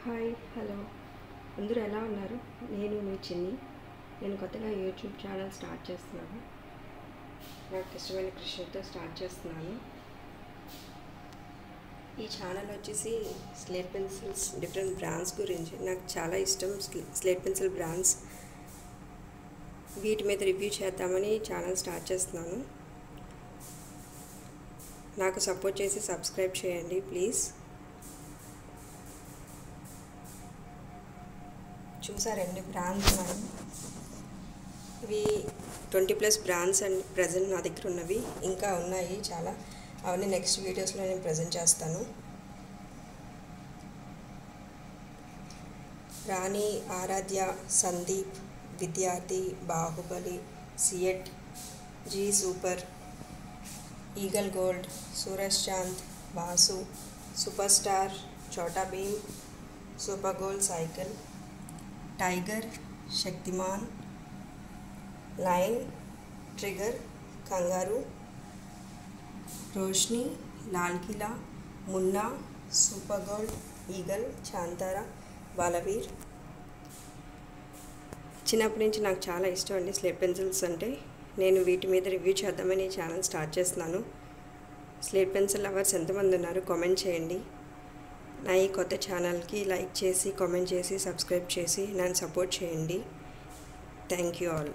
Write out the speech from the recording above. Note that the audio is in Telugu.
హాయ్ హలో అందరూ ఎలా ఉన్నారు? నేను మీ చిన్ని. నేను కొత్తగా యూట్యూబ్ ఛానల్ స్టార్ట్ చేస్తున్నాను. నాకు ఇష్టమైన కృషితో స్టార్ట్ చేస్తున్నాను. ఈ ఛానల్ వచ్చేసి స్లేట్ పెన్సిల్స్ డిఫరెంట్ బ్రాండ్స్ గురించి. నాకు చాలా ఇష్టం స్లేట్ పెన్సిల్ బ్రాండ్స్. వీటి మీద రివ్యూ చేద్దామని ఛానల్ స్టార్ట్ చేస్తున్నాను. నాకు సపోర్ట్ చేసి సబ్స్క్రైబ్ చేయండి ప్లీజ్. చూసారు ఎన్ని బ్రాండ్స్ ఉన్నాయి. ఇవి 20+ బ్రాండ్స్ అండ్ ప్రజెంట్ నా దగ్గర ఉన్నవి. ఇంకా ఉన్నాయి చాలా. అవన్నీ నెక్స్ట్ వీడియోస్లో నేను ప్రజెంట్ చేస్తాను. రాణి, Aradhya, Sandeep, Vidyarthi, Baahubali, CEAT, G super, eagle gold, Suraj Chand, Vasu, super star, Chhota Bheem, super gold cycle, tiger, Shaktimaan, line, trigger, kangaroo, Roshni, Lal Kila, Munna, super gold, eagle, చాంతారా, బాలవీర్. చిన్నప్పటి నుంచి నాకు చాలా ఇష్టం అండి స్లేట్ పెన్సిల్స్ అంటే. నేను వీటి మీద రివ్యూ చేద్దామని ఛానల్ స్టార్ట్ చేస్తున్నాను. స్లేట్ పెన్సిల్ లవర్స్ ఎంతమంది ఉన్నారు కామెంట్ చేయండి. నా ఈ కొత్త ఛానల్కి లైక్ చేసి కామెంట్ చేసి సబ్స్క్రైబ్ చేసి నన్ను సపోర్ట్ చేయండి. Thank you all.